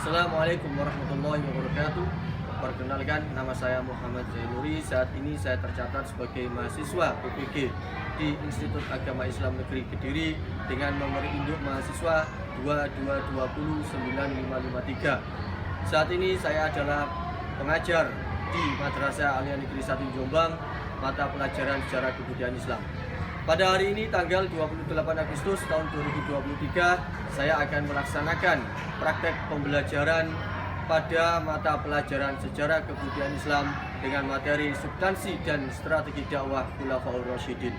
Assalamualaikum warahmatullahi wabarakatuh. Perkenalkan, nama saya Muhammad Zainuri. Saat ini saya tercatat sebagai mahasiswa UPG di Institut Agama Islam Negeri Kediri dengan nomor induk mahasiswa 2220953. Saat ini saya adalah pengajar di Madrasah Aliyah Negeri 1 Jombang, mata pelajaran Sejarah Kebudayaan Islam. Pada hari ini tanggal 28 Agustus tahun 2023, saya akan melaksanakan praktek pembelajaran pada mata pelajaran Sejarah Kebudayaan Islam dengan materi substansi dan strategi dakwah Khulafaur Rasyidin.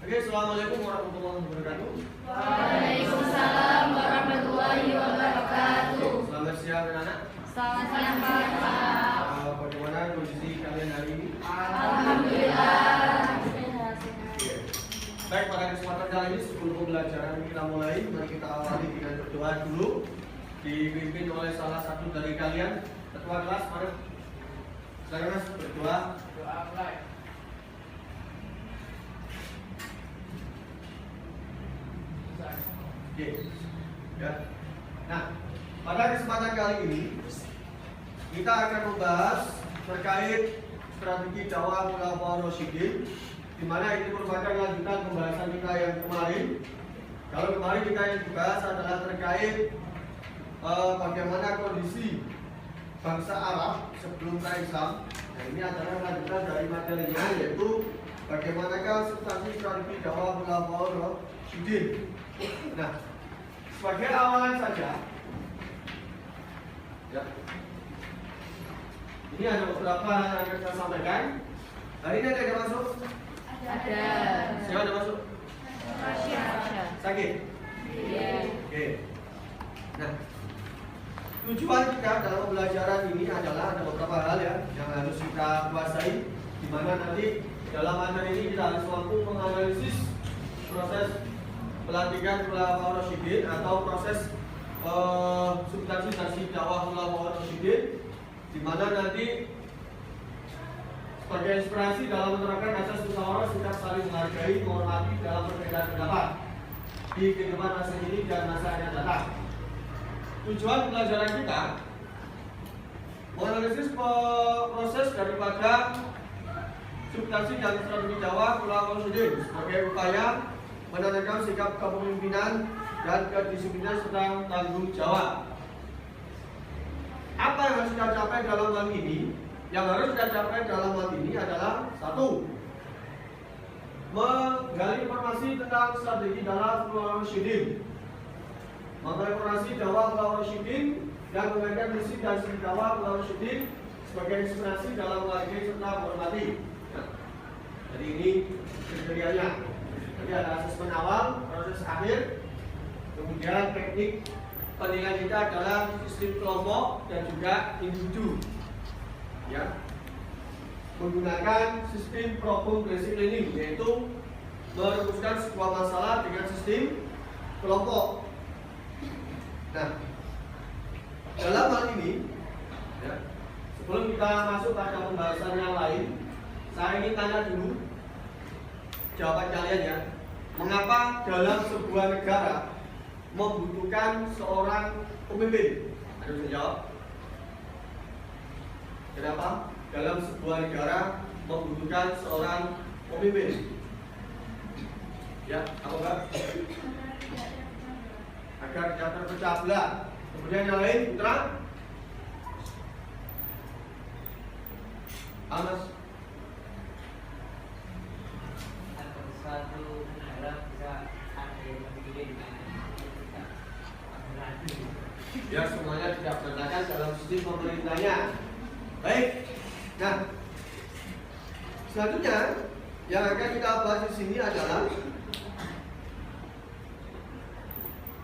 Oke, assalamualaikum warahmatullahi wabarakatuh. Waalaikumsalam warahmatullahi wabarakatuh. Selamat siang anak-anak. Selamat siang Pak. Bagaimana kondisi kalian hari ini? Alhamdulillah. Baik, pada kesempatan kali ini sebelum pembelajaran kita mulai, mari kita awali dengan berdoa dulu. Dipimpin oleh salah satu dari kalian, ketua kelas, mari. Silakan Mas berdoa. Doa mulai. Oke. Ya. Nah, pada kesempatan kali ini kita akan membahas terkait strategi dakwah Khulafaur Rasyidin, di mana ini merupakan lanjutan pembahasan kita yang kemarin. Kalau kemarin kita yang dibahas adalah terkait bagaimana kondisi bangsa Arab sebelum Islam. Nah, ini adalah lanjutan dari materinya, yaitu bagaimanakah substansi strategi dakwah Khulafaur Rasyidin. Nah, sebagai awalan saja, ya, ini ada beberapa hal yang akan saya sampaikan. Hari ini ada masuk? Ada. Siapa ada masuk? Rasya. Sakit? Iya. Oke. Nah, tujuan kita dalam pembelajaran ini adalah ada beberapa hal ya yang harus kita kuasai, di mana nanti dalam materi ini kita harus mampu menganalisis proses pelatihan Khulafaur Rasyidin atau proses substansi dakwah Khulafaur Rasyidin, di mana nanti sebagai inspirasi dalam menerapkan asas musyawarah sikap saling menghargai, menghormati dalam perbedaan pendapat di kehidupan masa ini dan masa yang datang. Tujuan pelajaran kita menganalisis proses daripada substansi dan strategi dakwah Khulafaur Rasyidin sebagai upaya menanamkan sikap kepemimpinan dan kedisiplinan serta tanggung jawab. Apa yang harus kita capai dalam hal ini? Yang harus kita capai dalam hal ini adalah satu, menggali informasi tentang strategi dakwah Khulafaur Rasyidin, menggali informasi dakwah Khulafaur Rasyidin, dan mengembangkan misi dan strategi dakwah Khulafaur Rasyidin sebagai inspirasi dalam menghargai serta menghormati. Nah, jadi ini kriterianya. Jadi ada asesmen awal, proses akhir, kemudian teknik penilaian kita adalah sistem kelompok dan juga individu. Ya, menggunakan sistem problem basic learning, yaitu merumuskan sebuah masalah dengan sistem kelompok. Nah, dalam hal ini, ya, sebelum kita masuk pada pembahasan yang lain, saya ingin tanya dulu jawaban kalian ya. Mengapa dalam sebuah negara membutuhkan seorang pemimpin? Ada yang jawab? Kenapa dalam sebuah negara membutuhkan seorang pemimpin? Ya, apa enggak? Agar tidak terpecah belah. Kemudian yang lain, Putra? Anas? tidak berantakan dalam sistem pemerintahnya. Baik. Nah, selanjutnya yang akan kita bahas di sini adalah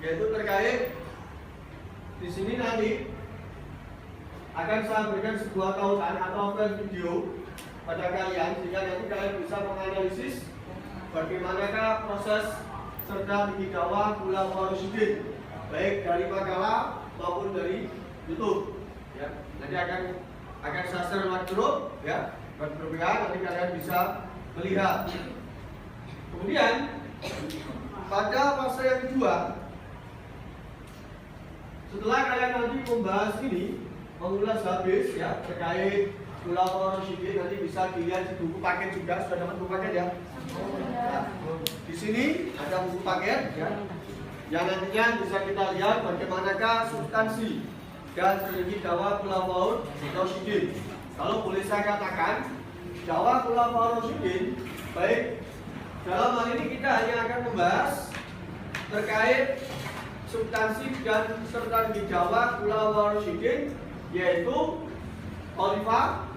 yaitu terkait di sini nanti akan saya berikan sebuah tautan atau video pada kalian sehingga nanti kalian bisa menganalisis bagaimanakah proses serta gigi dakwah Khulafaur Rasyidin baik dari makalah maupun dari YouTube. Ya, nanti akan saya share lewat grup ya, nanti kalian bisa melihat. Kemudian pada fase yang kedua, setelah kalian nanti membahas ini, mengulas habis ya terkait Khulafaur Rasyidin, nanti bisa dilihat di buku paket juga. Sudah dapat buku paket ya? Nah, di sini ada buku paket ya, yang nantinya bisa kita lihat bagaimanakah substansi dan strategi dakwah Khulafaur Rasyidin. Kalau boleh saya katakan, dakwah Khulafaur Rasyidin, baik dalam hal ini kita hanya akan membahas terkait substansi dan strategi dakwah Khulafaur Rasyidin, yaitu Khalifah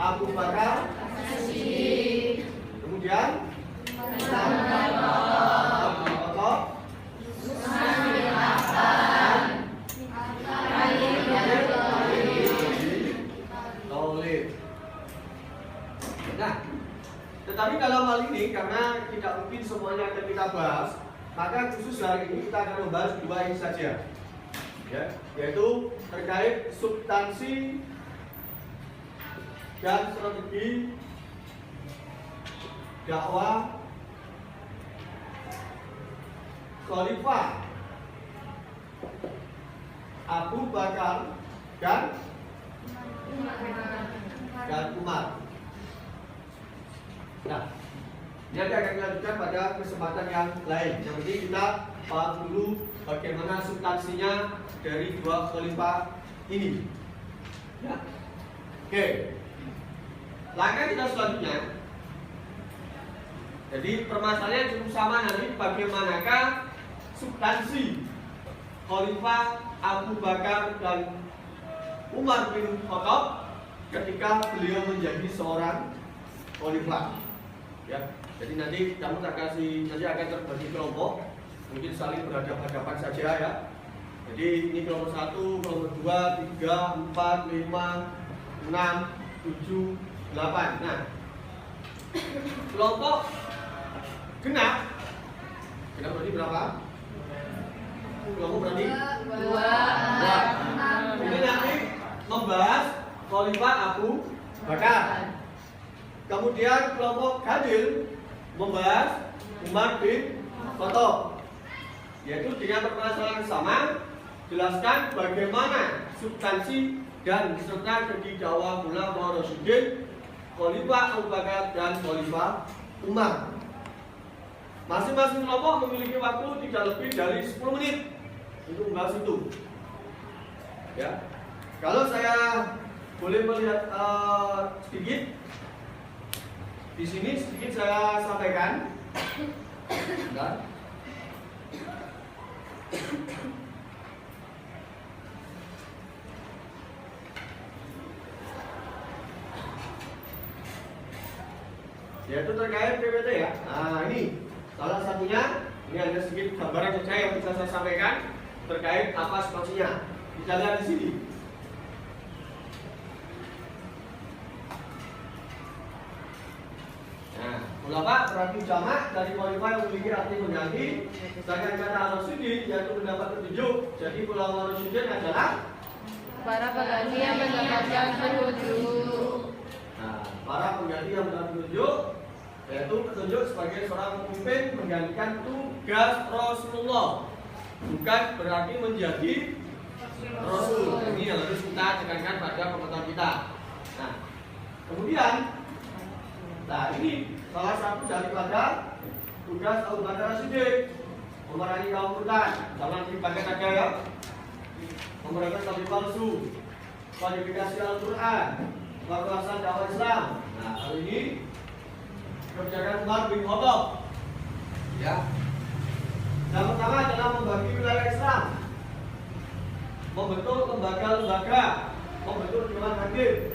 Abu Bakar, kemudian Nah, tetapi dalam hal ini karena tidak mungkin semuanya akan kita bahas, maka khusus hari ini kita akan membahas dua ini saja, ya, yaitu terkait substansi dan strategi dakwah Khalifah Abu Bakar dan Umar. Nah, ini akan dilanjutkan pada kesempatan yang lain. Yang penting kita paham dulu bagaimana substansinya dari dua khalifah ini. Ya. Oke. Langkah kita selanjutnya. Jadi permasalahannya cukup sama nanti bagaimanakah substansi Khalifah Abu Bakar dan Umar bin Khattab ketika beliau menjadi seorang khalifah. Ya, jadi nanti kamu akan terbagi kelompok, mungkin saling berhadapan-hadapan saja ya. Jadi ini kelompok 1, kelompok 2, 3, 4, 5, 6, 7, 8. Nah, kelompok genap berarti berapa? Kelompok berarti 2. Ini nanti membahas Khalifah Abu Bakar. Kemudian kelompok Gadil membahas Umar bin Khattab, yaitu dengan permasalahan yang sama, jelaskan bagaimana substansi dan strategi dakwah Khulafaur Rasyidin, Khalifah Abu Bakar dan Khalifah Umar. Masing-masing kelompok memiliki waktu tidak lebih dari 10 menit untuk membahas itu. Ya, kalau saya boleh melihat sedikit. Di sini sedikit saya sampaikan. Bentar. Yaitu terkait PPT ya. Nah ini salah satunya. Ini ada sedikit gambaran saja yang bisa saya sampaikan terkait apa substansinya. Kita lihat di sini. Ulama berarti jamak dari khalifah yang memiliki arti mengganti. Sedangkan kata Rasyidin yaitu mendapat petunjuk. Jadi Khulafaur Rasyidin adalah para pengganti yang mendapatkan petunjuk. Nah, para pengganti yang mendapat petunjuk, yaitu petunjuk sebagai seorang pemimpin menggantikan tugas Rasulullah, bukan berarti menjadi Rasul. Ini yang harus kita tekankan pada pengetahuan kita. Nah, kemudian, nah ini salah satu daripada tugas Abu Bakar As-Siddiq, memerangi kaum murtad. Jangan dipakai saja ya. Memerangi nabi palsu, kualifikasi Al-Quran, kekuasaan dakwah Islam. Nah, hari ini kerjakan Umar bin Khattab. Ya. Yang pertama adalah membagi wilayah Islam. membentuk lembaga-lembaga, membentuk dewan hakim,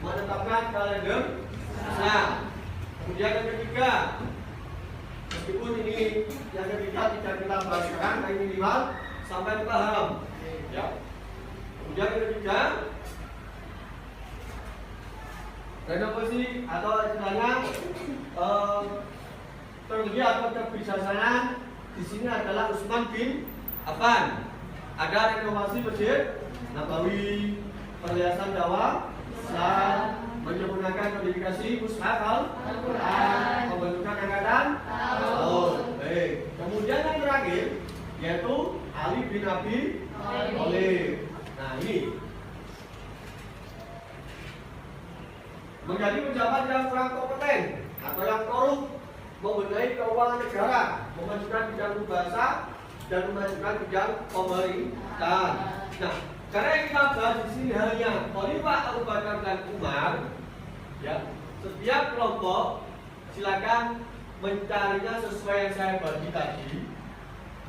menetapkan kalender Islam. Kemudian yang ketiga, meskipun ini yang ketiga tidak kita bahas sekarang, tapi minimal sampai paham. Ya. Kemudian yang ketiga, renovasi atau istilahnya teknologi atau kebijaksanaan di sini adalah Utsman bin Affan. Ada renovasi Masjid Nabawi, perhiasan dakwah Islam, menyempurnakan kodifikasi Mushaf Al-Quran, pembentukan angkatan tahun. Baik. Kemudian yang terakhir yaitu Ali bin Abi Thalib. Nah ini menjadi pejabat yang kurang kompeten atau yang korup, membenahi keuangan negara, memajukan bidang bahasa dan memajukan bidang pemerintahan. Nah, karena yang kita bahas di sini hanya Khalifah Abu Bakar dan Umar, ya, setiap kelompok silakan mencarinya sesuai yang saya bagi tadi.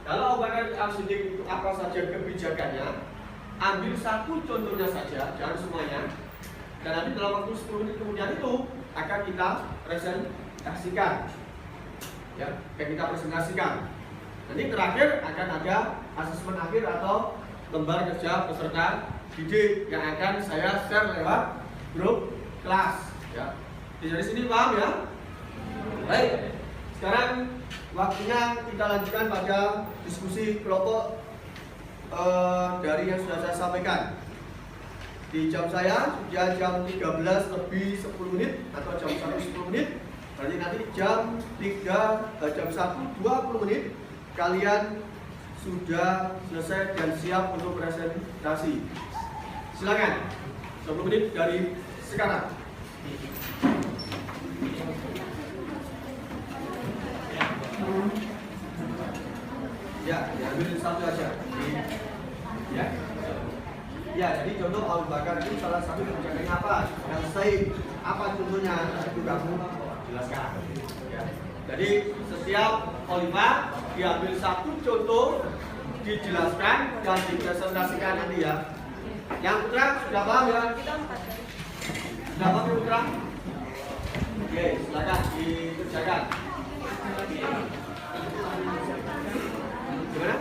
Kalau Abu Bakar As-Siddiq itu apa saja kebijakannya, ambil satu contohnya saja, jangan semuanya. Dan nanti dalam waktu 10 menit kemudian itu akan kita presentasikan, ya, akan kita presentasikan. Nanti terakhir akan ada asesmen akhir atau lembar kerja peserta didik yang akan saya share lewat grup kelas. Ya. Dari sini paham ya? Baik. Sekarang waktunya kita lanjutkan pada diskusi kelompok dari yang sudah saya sampaikan. Di jam saya sudah jam 13 lebih 10 menit atau jam 1 10 menit. Berarti nanti jam 1 20 menit kalian sudah selesai dan siap untuk presentasi. Silakan. 20 menit dari sekarang. Ya, diambil satu aja. Ya. Ya, jadi contoh Abu Bakar itu salah satu kebijakannya apa? Yang saya apa contohnya? Itu kamu jelaskan. Ya. Jadi setiap khalifah diambil satu contoh, dijelaskan dan dipresentasikan nanti ya. Yang putra sudah paham ya? Sudah paham putra? Oke, silakan dikerjakan. Gimana?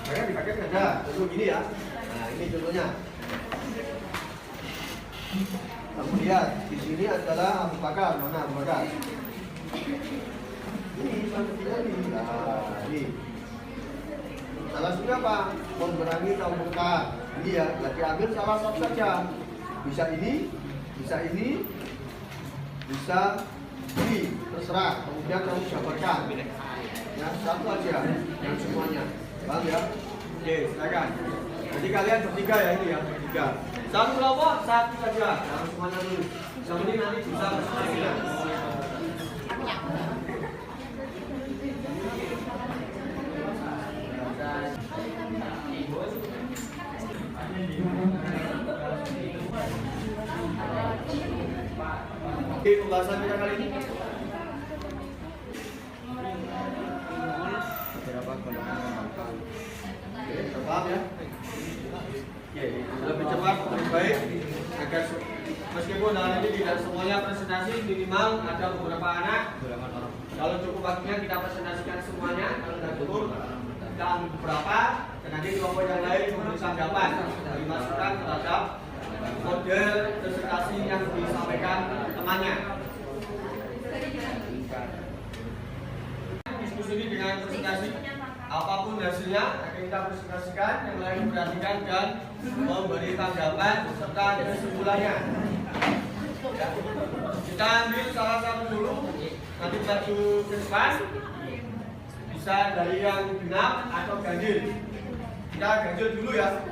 Saya dipakai ada contoh gini ya. Nah, ini contohnya. Kamu lihat di sini adalah Abu Bakar. Mana Abu Bakar? Ini sepertinya ini. Nah, ini. Salah satunya apa? Memerangi kaum murtad. Ini ya, lagi ambil salah satu saja. Bisa ini, bisa ini, bisa ini, terserah. Kemudian kamu jabarkan. Ya, satu aja, yang semuanya. Paham ya? Oke, silakan. Jadi kalian bertiga ya ini ya, bertiga. Satu kelompok, satu saja. Jangan semuanya dulu. Yang penting nanti bisa bersama. Oke, pembahasan kita kali ini. Paham ya? Oke, lebih cepat, lebih baik agar meskipun dalam ini tidak semuanya presentasi, minimal ada beberapa anak. Kalau cukup waktunya kita presentasikan semuanya, kalau tidak cukup kita ambil beberapa dan nanti kelompok yang lain memberi tanggapan dari masukan terhadap model presentasi yang disampaikan temannya. Diskusi ini dengan presentasi apapun hasilnya akan kita presentasikan, yang lain perhatikan dan memberi tanggapan serta kesimpulannya. Ya. Kita ambil salah satu dulu, nanti baju ke depan bisa dari yang genap atau ganjil. Kita ganjil dulu ya.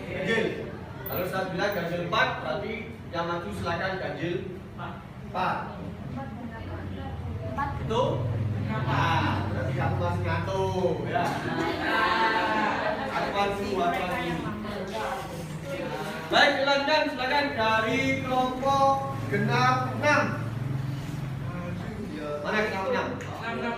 Ganjil. Kalau saya bilang ganjil 4, berarti yang maju silakan ganjil 4. Itu. Nah, berarti kamu masih ngantuk ya. Apa lagi? Baik, dilanjutkan silakan dari kelompok genap 6. Mana genap 6? 6.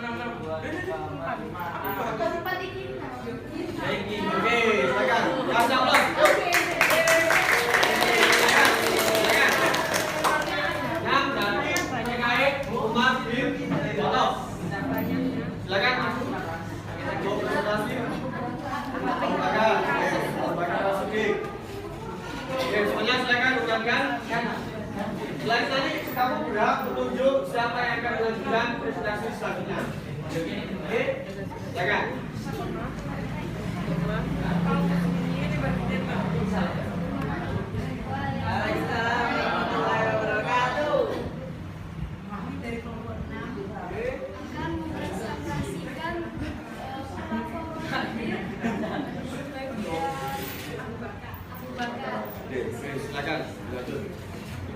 Silakan lanjut.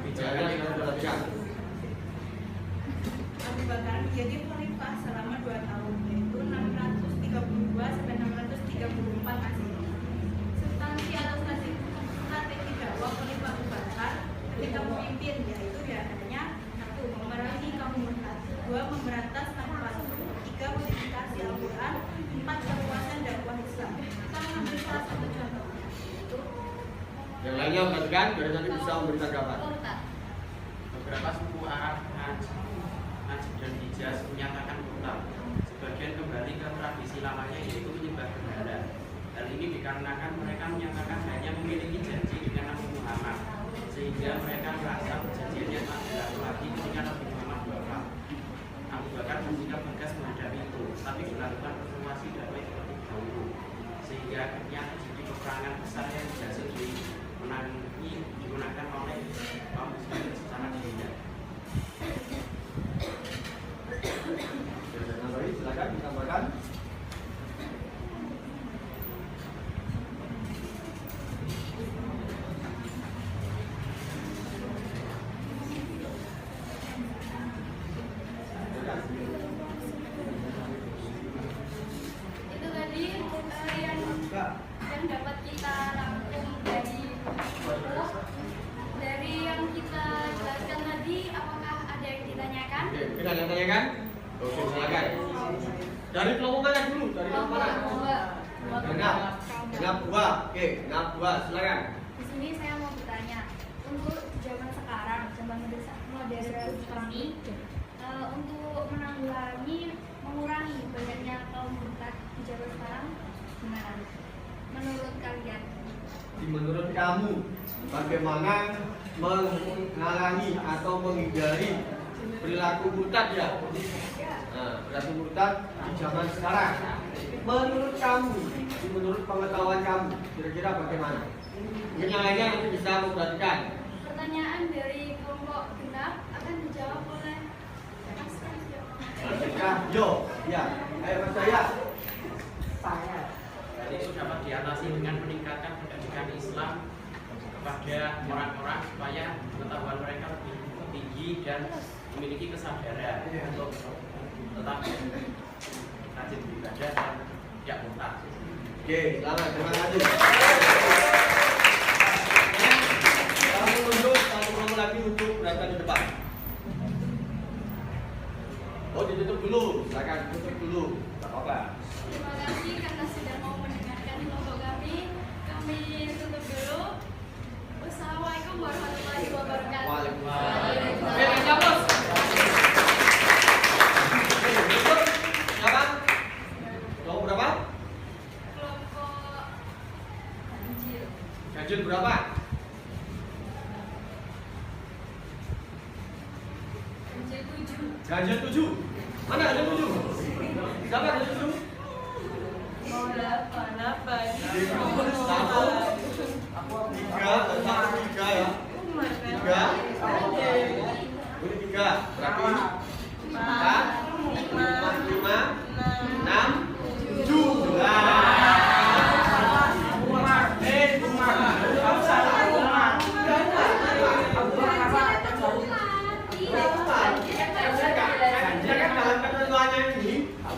Bicarakan yang harus dilakukan. Abu Bakar menjadi khalifah selama 2 tahun, yaitu 632 sampai 634 Masehi. Substansi atau strategi dakwah khalifah Abu Bakar ketika memimpin yaitu diantaranya 1. Memerangi kaum murtad, 2. Memberantas takfir, 3. modifikasi Al-Quran, 4. Perluasan dakwah Islam. Kita mengambil salah satu contoh. Yang lainnya perhatikan, biar nanti bisa memberikan gambar. Beberapa suku Arab Najib dan Hijaz menyatakan murtad. Sebagian kembali ke tradisi lamanya yaitu menyembah berhala. Hal ini dikarenakan mereka menyatakan hanya memiliki janji dengan Nabi Muhammad, sehingga mereka merasa perjanjiannya tak berlaku lagi ketika Nabi Muhammad wafat. Abu Bakar membuka tegas menghadapi itu, tapi dilakukan persuasi dakwah seperti dahulu, sehingga akhirnya terjadi peperangan besar yang berhasil digunakan oleh kaum muslimin secara diam. Silakan ditambahkan. Itu tadi yang dapat kita rangkum dari yang kita jelaskan tadi. Apakah ada yang ditanyakan? Oke, mungkin ada yang tanyakan? Oke, silakan. Dari kelompok mana dulu? Dari kelompok mana? Genap dua. Oke, genap dua. Silakan. Di sini saya mau bertanya, untuk zaman sekarang, zaman modern sekarang ini, untuk mengurangi banyaknya kaum murtad di zaman sekarang, gimana? Menurut kalian? Menurut kamu, bagaimana menghalangi atau menghindari perilaku murtad ya? Nah, perilaku murtad di zaman sekarang. Menurut kamu, menurut pengetahuan kamu, kira-kira bagaimana? Mungkin yang lainnya nanti bisa memperhatikan. Pertanyaan dari kelompok genap akan dijawab oleh Mas Yo, ya, ayo percaya. Hal itu dapat diatasi dengan meningkatkan pendidikan Islam kepada orang-orang supaya pengetahuan mereka lebih tinggi dan memiliki kesadaran untuk tetap rajin beribadah dan tidak murtad. Oke, selamat, terima kasih. Kami menunjuk satu kelompok lagi untuk berada di depan. Oh, ditutup dulu, silakan tutup dulu, tak apa-apa. Terima kasih karena sudah mau mendengarkan kelompok kami. Kami tutup dulu. Wassalamualaikum warahmatullahi wabarakatuh. Waalaikumsalam. Oke, lanjut, Bos. Oke, berikut siapa? Kelompok berapa? Kelompok Ganjil. Ganjil berapa? Ganjil 7. Ganjil 7. Mana ganjil 7? Siapa ganjil 7? Tiga ya. Tiga. Ini tiga. Berarti 4, 5, 6, 7.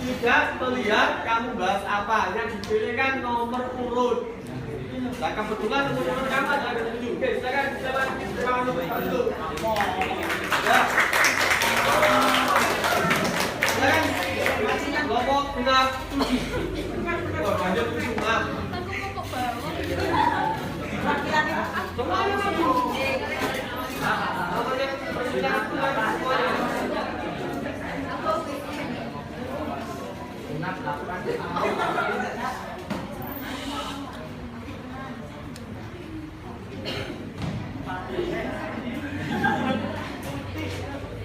Tidak melihat kamu bahas apa, yang dipilih kan nomor urut. Nah, kebetulan nomor urut kamu ada 7. Oke, silakan nomor 1. Ya. Silakan kelompok genap 7. Oh, banyak 7, maaf. Semuanya maju. Nomornya persilakan semuanya.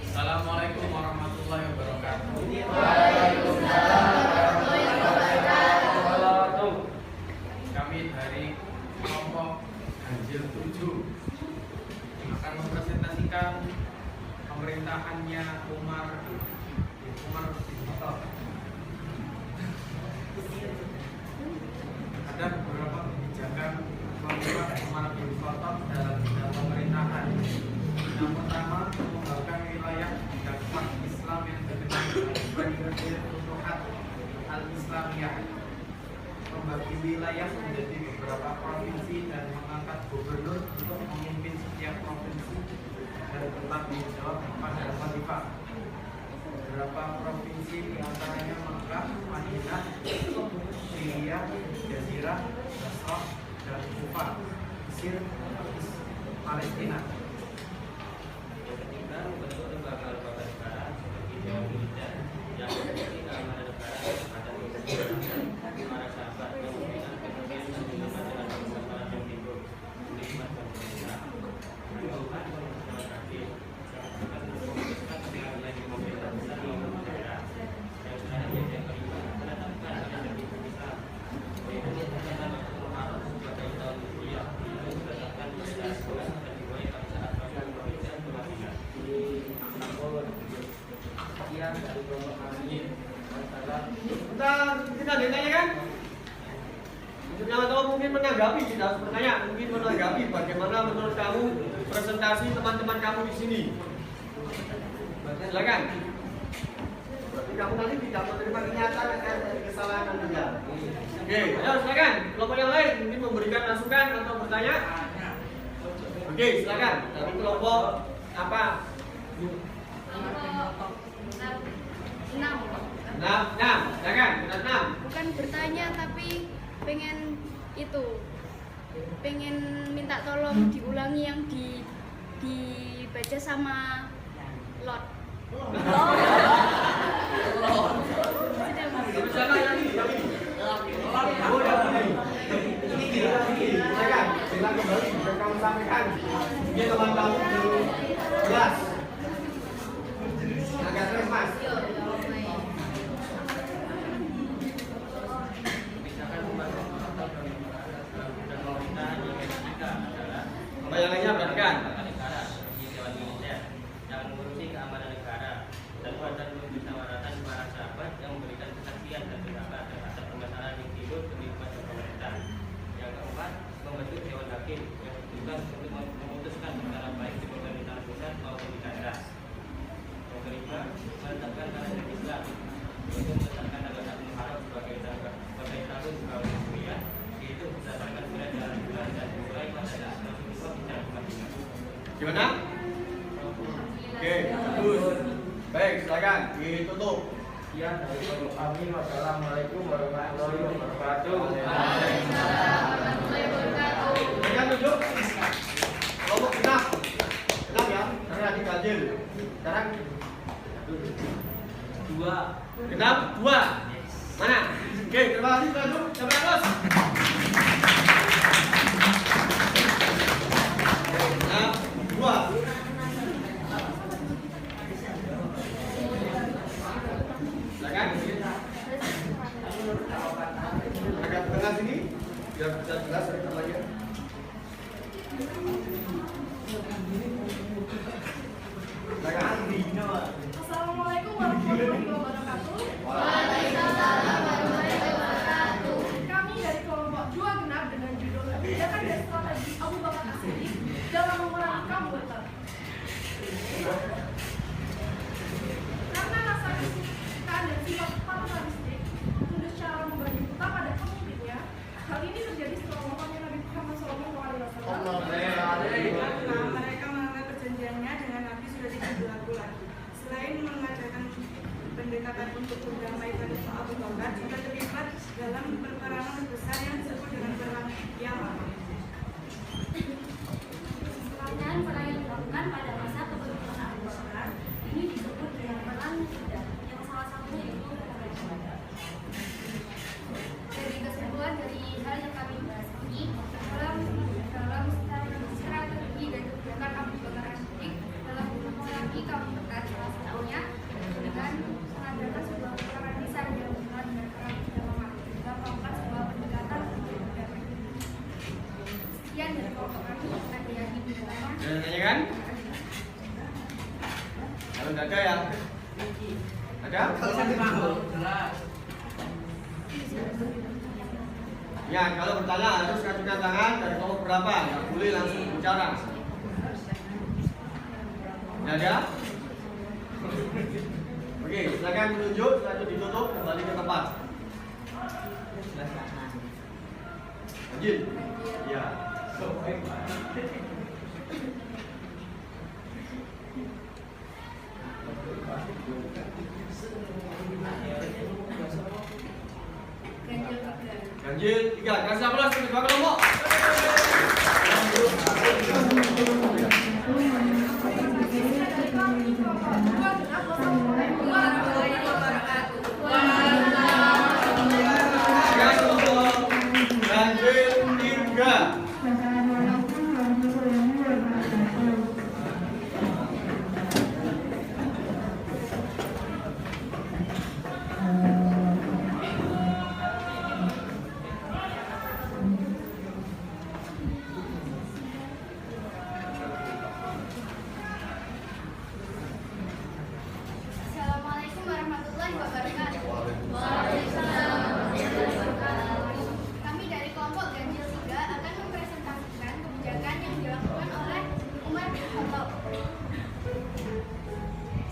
Assalamualaikum warahmatullahi wabarakatuh. Waalaikumsalam warahmatullahi wabarakatuh. pemerintahannya Umar bin Khattab. Ada beberapa kebijakan Umar bin Khattab dalam bidang pemerintahan. Yang pertama, mengembangkan wilayah dakwah Islam yang terkenal sebagai Futuhat al-Islamiyah, membagi wilayah menjadi beberapa provinsi dan mengangkat gubernur untuk memimpin setiap provinsi dan bertanggung jawab kepada khalifah. Beberapa provinsi diantaranya Makkah, Madinah, Syria, Jazirah, Basrah, dan Kufah, Mesir, Palestina. Yang ketiga, membentuk lembaga-lembaga negara seperti dewan militer yang memiliki keamanan negara kepada para sahabat yang memberikan pengertian dan pendapat dalam permasalahan yang timbul nikmat dan pemerintah. Keempat, pemerintahan terakhir akan memutuskan pilihan di pemerintah besar maupun daerah. Yang selanjutnya yang kelima, menetapkan kalender Islam. Yaitu menetapkan waktu Muharram sebagai tahun hijriah yang berdasarkan sejarah sekolah dan dimulai pada saat Rasul berhijrah ke Madinah. Sekian dari kelompok kami. Kita ditanya kan? Atau mungkin menanggapi, kita harus bertanya, mungkin menanggapi bagaimana menurut kamu presentasi teman-teman kamu di sini. Silakan. Berarti kamu nanti tidak menerima kenyataan akan dari kesalahan Anda. Oke, ayo silakan. Kelompok yang lain mungkin memberikan masukan atau bertanya. Oke, silakan. Dari kelompok apa? 6, silakan. 6. Bukan bertanya tapi pengen minta tolong diulangi yang dibaca sama Lot. Siapa yang ini? Oh, yang ini. Silakan. Silakan kembali dan kamu sampaikan. Dia teman kamu di kelas. Agak stres, Mas. Bayangannya perhatikan. Negara seperti dewan militer yang mengurusi keamanan negara dan badan musyawaratan para sahabat yang memberikan kesaksian dan pendapat terhadap permasalahan yang timbul terlibat pemerintah. Yang keempat, membentuk dewan hakim yang bertugas untuk memutuskan perkara baik di pemerintahan pusat maupun di daerah. Yang kelima, menetapkan kalender Islam untuk menetapkan tanggal 1 Muharram sebagai tahun tahun hijriah, yaitu berdasarkan bulan dan bulan dan dimulai pada saat Rasulullah hijrah ke Madinah. Gimana? Oke, bagus. Baik, silakan ditutup. Sekian dari kelompok kami. Wassalamualaikum warahmatullahi wabarakatuh. Silakan tunjuk. Kelompok genap ya. Karena adik ganjil. Sekarang 2. genap 2. Mana? Oke, terima kasih Pak Ju. Sampai terus. Genap 2. Silakan. Agak ke tengah sini biar bisa jelas rekamannya. Silakan. Assalamualaikum warahmatullahi wabarakatuh. Kami dari kelompok 2 genap dengan judul kebijakan dan strategi Abu Bakar As-Siddiq dalam mengurangi kaum muter. Karena rasa kesukaan dan sifat paternalistik menuntut cara membagi buta pada pemimpinnya, hal ini terjadi setelah wafatnya Nabi Muhammad SAW. Mereka menganggap perjanjiannya dengan Nabi sudah tidak berlaku lagi. Selain mengadakan pendekatan untuk mendamaikan Abu Bakar, juga terlibat dalam peperangan besar yang disebut dengan perang Yaman. Serangkaian perang yang dilakukan pada masa kepemimpinan Abu Bakar ini disebut dengan perang Siddah, yang salah satunya itu perang Badar. Jadi kesimpulan dari hal yang kami bahas ini dalam strategi dan kebijakan Abu Bakar As-Siddiq dalam mengurangi kaum bekas salah satunya dengan mengadakan sebuah peperangan besar yang dikenal dengan perang Yamamah dan melakukan sebuah pendekatan untuk berdamai. Sekian dari kelompok kami, ada yang ingin bertanya? Ada yang tanya kan? Yang nggak ada ya? Ada? Ya, kalau bertanya harus kacungkan tangan dari kelompok berapa, nggak boleh langsung bicara. Nggak ada? Oke, silakan menunjuk, setelah itu ditutup, kembali ke tempat. Lanjut. Ya. Ganjil 3, kasih aplaus untuk kedua kelompok. Ganjil 3. Assalamualaikum warahmatullahi wabarakatuh. Kami dari kelompok Ganjil 3 akan mempresentasikan kebijakan yang dilakukan oleh Umar bin Khattab.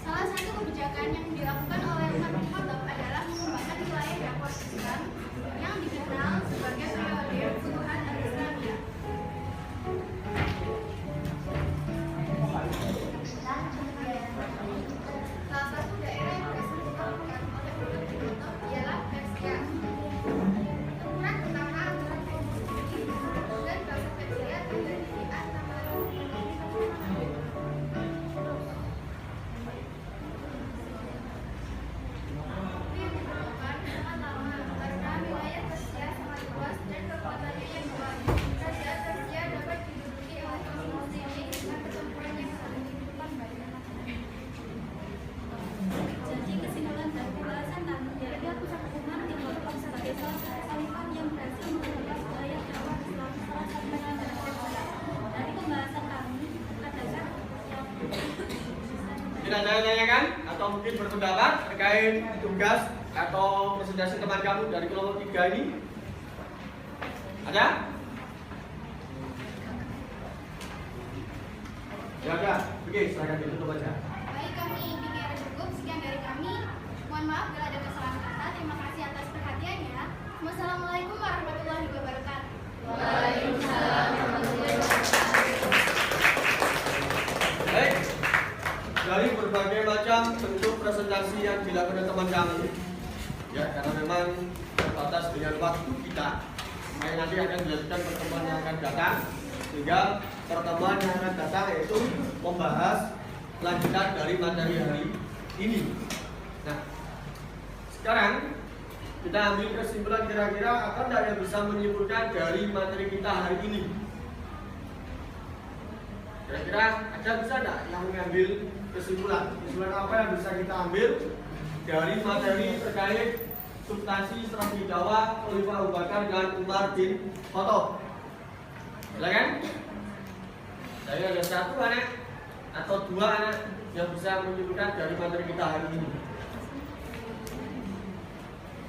Salah satu kebijakan yang dilakukan oleh Umar bin Khattab adalah mengembangkan wilayah dakwah Islam yang dikenal sebagai periode Futuhat al-Islamiyah. Salah satu daerah yang berhasil dilakukan oleh Umar bin Khattab ialah Persia. Ukuran pertama antara kaum muslimin dan bangsa Persia terjadi di antara Tapi yang diperlukan sangat lama karena wilayah Persia sangat luas dan kekuatannya yang kuat. Kerajaan Persia dapat diduduki oleh kaum muslimin dengan pertempuran yang saling dibutuhkan banyak. Jadi kesimpulan dari pembahasan kami dari pusat hukuman Timur sebagai salah satu khalifah yang berhasil mengubah wilayah dakwah Islam salah satunya adalah Persia. Dari pembahasan kami adalah Tidak ada yang tanyakan atau mungkin berpendapat terkait tugas atau presentasi teman kamu dari kelompok 3 ini? Ada? Ya ada. Oke, silakan ditutup aja. Baik, kami pikir cukup. Sekian dari kami. Mohon maaf bila ada kesalahan kata. Terima kasih atas perhatiannya. Wassalamualaikum warahmatullahi wabarakatuh. Baik. Dari berbagai macam bentuk presentasi yang dilakukan teman kami, ya karena memang terbatas dengan waktu kita, makanya nanti akan dilakukan pertemuan yang akan datang, sehingga pertemuan yang akan datang yaitu membahas lanjutan dari materi hari ini. Nah, sekarang kita ambil kesimpulan kira-kira apa enggak yang bisa menyimpulkan dari materi kita hari ini. Kira-kira ada bisa enggak yang mengambil kesimpulan? Kesimpulan apa yang bisa kita ambil dari materi terkait substansi strategi dakwah Khalifah Abu Bakar dan Umar bin Khattab? Silakan. Saya ada satu anak atau dua anak yang bisa menyimpulkan dari materi kita hari ini.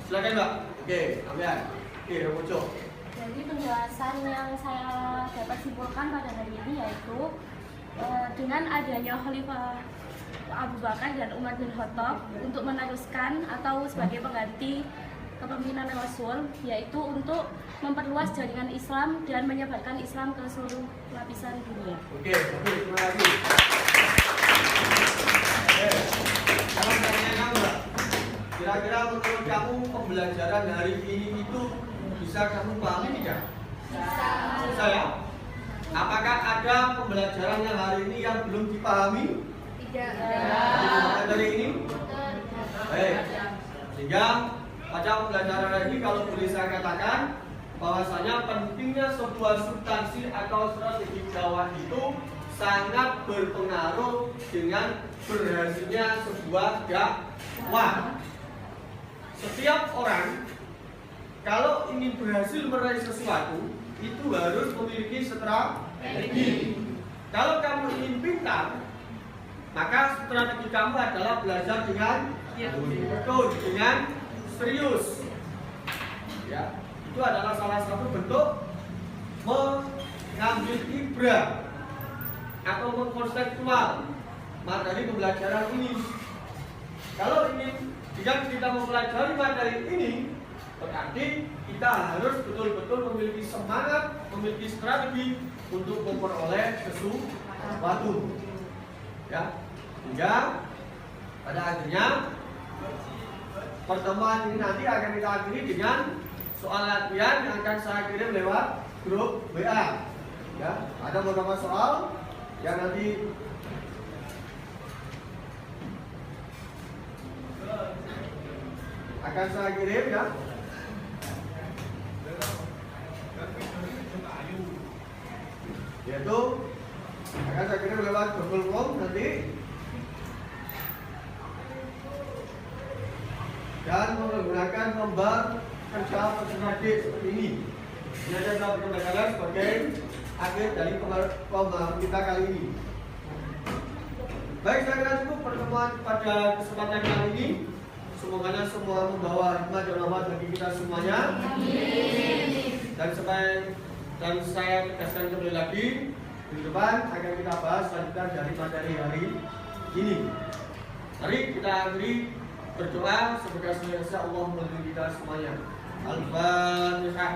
Silakan Mbak. Oke, ambil. Oke, Roboco. Jadi penjelasan yang saya dapat simpulkan pada hari ini yaitu dengan adanya Khalifah Abu Bakar dan Umar bin Khattab untuk meneruskan atau sebagai pengganti kepemimpinan Rasul, yaitu untuk memperluas jaringan Islam dan menyebarkan Islam ke seluruh lapisan dunia. Oke, terima kasih. Kalau pertanyaan kamu Mbak, kira-kira menurut kamu pembelajaran hari ini itu bisa kamu pahami tidak? Bisa ya? Apakah ada pembelajaran yang hari ini yang belum dipahami? Tidak. Dari ini? Baik. Sehingga pada pembelajaran hari ini kalau boleh saya katakan bahwasanya pentingnya sebuah substansi atau strategi dakwah itu sangat berpengaruh dengan berhasilnya sebuah dakwah. Setiap orang kalau ingin berhasil meraih sesuatu itu harus memiliki strategi. Kalau kamu ingin pintar, Maka strategi kamu adalah belajar dengan betul, dengan serius. Ya, itu adalah salah satu bentuk mengambil ibrah atau mengkonseptual materi pembelajaran ini. Kalau ini, jika kita mempelajari materi ini, berarti kita harus betul-betul memiliki semangat, memiliki strategi untuk memperoleh sesuatu. Ya, sehingga pada akhirnya pertemuan ini nanti akan kita akhiri dengan soal latihan yang akan saya kirim lewat grup WA. Ya, ada beberapa soal yang nanti akan saya kirim ya. Yaitu akan saya kirim lewat Google Form nanti. Dan menggunakan lembar kerja personadik seperti ini. Ini adalah perkembangan sebagai akhir dari pembahasan kita kali ini. Baik, saya kira cukup pertemuan pada kesempatan kali ini. Semoga semua membawa hikmah dan rahmat bagi kita semuanya. Dan saya tegaskan kembali lagi, di depan akan kita bahas lanjutan dari materi hari ini. Mari kita akhiri berdoa semoga senantiasa Allah melindungi kita semuanya. Al-Fatihah.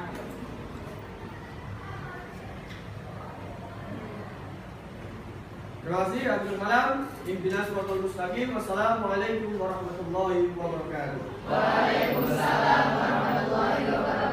Terima kasih. Akhir malam. Ihdinas siratal mustaqim. Wassalamualaikum warahmatullahi wabarakatuh. Waalaikumsalam warahmatullahi wabarakatuh.